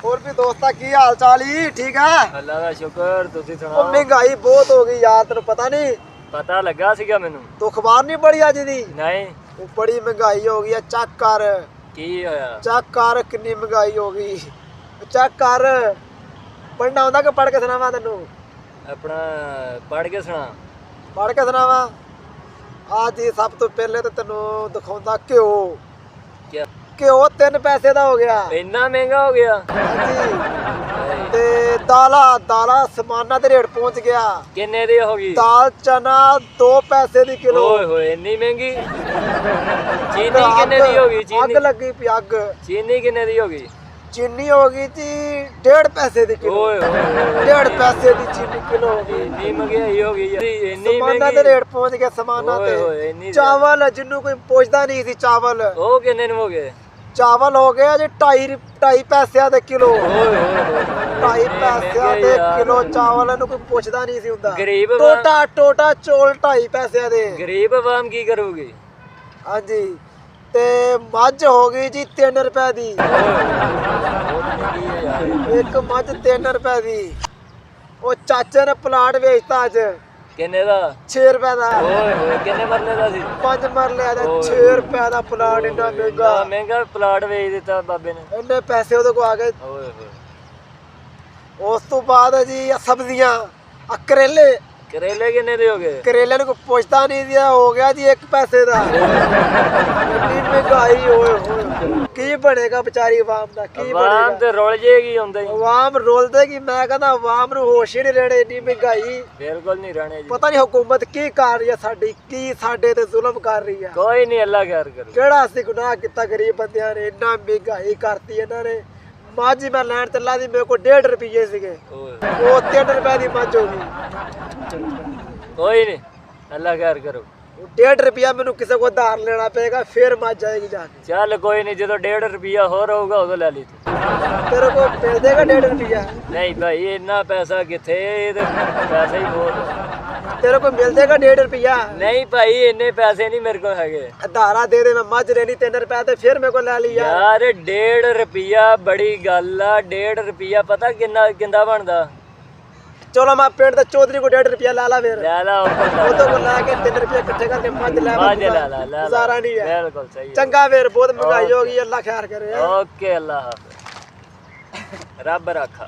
ਹੋਰ ਵੀ ਦੋਸਤਾ ਕੀ ਹਾਲ ਚਾਲ ਹੀ ਠੀਕ ਹੈ ਅੱਲਾ ਦਾ ਸ਼ੁਕਰ ਤੁਸੀਂ ਉਹ ਸੁਣਾਓ। ਮਹਿੰਗਾਈ ਬਹੁਤ ਹੋ ਗਈ ਯਾਰ ਤੈਨੂੰ ਪਤਾ ਨਹੀਂ ਪਤਾ ਲੱਗਾ ਸੀਗਾ ਮੈਨੂੰ। ਤੂੰ ਅਖਬਾਰ ਨਹੀਂ ਪੜ੍ਹੀ ਅੱਜ ਦੀ ਨਹੀਂ ਉਹ ਬੜੀ ਮਹਿੰਗਾਈ ਹੋ ਗਈ ਹੈ ਚੈੱਕ ਕਰ ਕੀ ਹੋਇਆ? ਕਿੰਨੀ ਮਹਿੰਗਾਈ ਹੋ ਗਈ ਚੈੱਕ ਕਰ ਪੜ੍ਹਨਾ ਆਉਂਦਾ ਕਿ ਪੜ੍ਹ ਕੇ ਸੁਣਾਵਾਂ ਤੈਨੂੰ ਆਪਣਾ ਪੜ੍ਹ ਕੇ ਸੁਣਾ। ਪੜ੍ਹ ਕੇ ਸੁਣਾਵਾਂ ਅੱਜ ਹੀ ਸਭ ਤੋਂ ਪਹਿਲੇ ਤਾਂ ਤੈਨੂੰ ਦਿਖਾਉਂਦਾ ਘਿਓ ਕੀ ਘਿਓ 3 ਪੈਸੇ ਦਾ ਹੋ ਗਿਆ ਇੰਨਾ ਮਹਿੰਗਾ ਹੋ ਗਿਆ? ਹਾਂਜੀ ਤੇ ਦਾਲਾਂ ਸਮਾਨਾਂ ਦੇ ਰੇਟ ਪਹੁੰਚ ਗਿਆ ਕਿੰਨੇ ਦੀ ਹੋ ਗਈ? ਦਾਲ ਚਨਾ 2 ਪੈਸੇ ਦੀ ਕਿਲੋ ਓਏ ਹੋਏ ਇੰਨੀ ਮਹਿੰਗੀ। ਚੀਨੀ ਕਿੰਨੇ ਦੀ ਹੋ ਗਈ? ਅੱਗ ਚੀਨੀ ਲੱਗੀ ਪਈ ਅੱਗ ਚੀਨੀ ਕਿੰਨੇ ਦੀ ਹੋ ਗਈ? ਚੀਨੀ ਹੋ ਗਈ ਜੀ 1.5 ਪੈਸੇ ਦੀ ਕਿਲੋ ਓਏ ਹੋਏ 1.5 ਪੈਸੇ ਦੀ ਚੀਨੀ ਕਿਲੋ ਹੋ ਗਈ ਇੰਨੀ ਮਹਿੰਗਾਈ ਹੋ ਗਈ ਇੰਨੀ ਸਮਾਨਾਂ ਦੇ ਮਹਿੰਗੀ। ਰੇਟ ਪਹੁੰਚ ਗਏ ਸਮਾਨਾਂ ਓਏ ਹੋਏ ਤੇ ਇੰਨੀ ਚਾਵਲ ਜਿਹਨੂੰ ਕੋਈ ਪੁੱਛਦਾ ਨਹੀਂ ਸੀ ਚਾਵਲ ਉਹ ਕਿੰਨੇ ਨੂੰ ਹੋ ਗਏ? ਚਾਵਲ ਹੋ ਗਏ ਜੀ 2.5 ਪੈਸਿਆਂ ਦੇ ਕਿਲੋ ਓਏ ਹੋਏ 2.5 ਪੈਸਿਆਂ ਦੇ ਕਿਲੋ ਚਾਵਲ ਇਹਨੂੰ ਕੋਈ ਪੁੱਛਦਾ ਨਹੀਂ ਸੀ ਹੁੰਦਾ ਗਰੀਬ ਟੋਟਾ ਚੋਲ 2.5 ਪੈਸਿਆਂ ਦੇ ਗਰੀਬ ਆਵਾਮ ਕੀ ਕਰੂਗੀ? ਹਾਂਜੀ ਤੇ ਮੱਝ ਹੋ ਗਈ ਜੀ 3 ਰੁਪਏ ਦੀ ਇੱਕ ਮੱਝ 3 ਰੁਪਏ ਦੀ ਉਹ ਚਾਚੇ ਨੇ ਪਲਾਟ ਵੇਚਤਾ ਅੱਜ ਕਿੰਨੇ ਦਾ? 6 ਰੁਪਏ ਦਾ ਓਏ ਹੋਏ ਕਿੰਨੇ ਮਰਲੇ ਦਾ ਸੀ? 5 ਮਰਲੇ ਦਾ 6 ਰੁਪਏ ਦਾ ਪਲਾਟ ਇੰਨਾ ਮਹਿੰਗਾ ਮਹਿੰਗਾ ਪਲਾਟ ਵੇਚ ਦਿੱਤਾ ਬਾਬੇ ਨੇ। ਇੰਨੇ ਪੈਸੇ ਉਹਦੇ ਕੋਲ ਆ ਗਏ ਓਏ ਹੋਏ ਉਸ ਤੋਂ ਬਾਅਦ ਜੀ ਸਬਜ਼ੀਆਂ ਕਰੇਲੇ ਕਰੇਲੇ ਕਿੰਨੇ ਦੇ ਹੋ ਗਏ? ਕਰੇਲੇ ਨੂੰ ਕੋਈ ਪੁੱਛਦਾ ਨਹੀਂ ਦਿਆ ਹੋ ਗਿਆ ਜੀ 1 ਪੈਸੇ ਦਾ ਇੰਨੀ ਮਹਿੰਗਾਈ ਹੋਏ ਹੋਏ ਕੀ ਬਣੇਗਾ ਵਿਚਾਰੀ ਆਵਾਮ ਦਾ ਕੀ ਆਵਾਮ ਬਣੇਗਾ ਤੇ ਰੁਲ ਜੇਗੀ ਹੁੰਦਾ ਹੀ। ਆਵਾਮ ਰੋਲਦੇਗੀ ਮੈਂ ਕਹਿੰਦਾ ਆਵਾਮ ਨੂੰ ਹੋਸ਼ ਹੀ ਨਹੀਂ ਰਹਿਣੇ ਇੰਨੀ ਮਹਿੰਗਾਈ ਬਿਲਕੁਲ ਨਹੀਂ ਰਹਿਣੇ ਜੀ। ਪਤਾ ਨਹੀਂ ਹੁਕੂਮਤ ਕੀ ਕਰ ਰਹੀ ਹੈ ਸਾਡੀ ਕੀ ਸਾਡੇ ਤੇ ਜ਼ੁਲਮ ਕਰ ਰਹੀ ਹੈ ਕੋਈ ਨਹੀਂ ਅੱਲਾ ਖੈਰ ਕਰੂ। ਕਿਹੜਾ ਅਸੀਂ ਗੁਨਾਹ ਕੀਤਾ ਗਰੀਬ ਬੰਦਿਆਂ ਨੇ ਇੰਨਾ ਮਹਿੰਗਾਈ ਕਰਤੀ ਇਹਨਾਂ ਨੇ ਮੱਝ ਮੈਂ ਲੈਣ ਚੱਲਾ ਦੀ ਮੇਰੇ ਕੋਲ 1.5 ਰੁਪਏ ਸੀਗੇ ਓਏ ਉਹ 3 ਰੁਪਏ ਦੀ ਮੱਝ ਹੋ ਗਈ ਕੋਈ ਨਹੀਂ ਅੱਲਾ ਖੈਰ ਕਰੂ। 1.5 ਰੁਪਿਆ ਮੈਨੂੰ ਕਿਸੇ ਕੋਲ ਉਧਾਰ ਲੈਣਾ ਪਏਗਾ ਫਿਰ ਮੱਝ ਜਾਏਗੀ ਜਾ ਕੇ ਚੱਲ ਕੋਈ ਨਹੀਂ ਜਦੋਂ 1.5 ਰੁਪਿਆ ਹੋਰ ਹੋਊਗਾ ਉਦੋਂ ਲੈ ਲਈ ਤੂੰ। ਤੇਰੇ ਕੋਲ ਮਿਲ ਜਾਏਗਾ 1.5 ਰੁਪਿਆ ਨਹੀਂ ਭਾਈ ਇੰਨਾ ਪੈਸਾ ਕਿੱਥੇ? ਇਹ ਤੇ ਪੈਸਾ ਹੀ ਬਹੁਤ। ਤੇਰੇ ਕੋਲ ਮਿਲ ਜਾਏਗਾ 1.5 ਰੁਪਿਆ ਨਹੀਂ ਭਾਈ ਇੰਨੇ ਪੈਸੇ ਨਹੀਂ ਮੇਰੇ ਕੋਲ ਹੈਗੇ। ਉਧਾਰਾ ਦੇ ਦੇ ਮੈਂ ਮੱਝ ਲੈਣੀ 3 ਰੁਪਏ ਤੇ ਫਿਰ ਮੇਰੇ ਕੋਲ ਲੈ ਲਈ ਯਾਰ ਯਾਰ 1.5 ਰੁਪਿਆ ਬੜੀ ਗੱਲ ਆ। 1.5 ਰੁਪਿਆ ਪਤਾ ਕਿੰਨਾ ਬਣਦਾ? ਚਲੋ ਮੈਂ ਪਿੰਡ ਦੇ ਚੌਧਰੀ ਕੋ 1.5 ਰੁਪਿਆ ਲੈ ਲਾ ਫਿਰ ਲੈ ਲਾ ਉਹਦੇ ਕੋਲ ਲੈ ਕੇ 3 ਰੁਪਏ ਇਕੱਠੇ ਕਰਕੇ ਮੱਝ ਲੈ ਮੱਝ ਲੈ ਲਾ ਗੁਜ਼ਾਰਾ ਨਹੀਂ ਹੈ ਬਿਲਕੁਲ ਸਹੀ ਹੈ। ਚੰਗਾ ਫਿਰ ਬਹੁਤ ਮਹਿੰਗਾਈ ਹੋ ਗਈ ਅੱਲਾ ਖੈਰ ਕਰੇ ਓਕੇ ਅੱਲਾ ਹਾਫਿਜ਼ ਰੱਬ ਰਾਖਾ।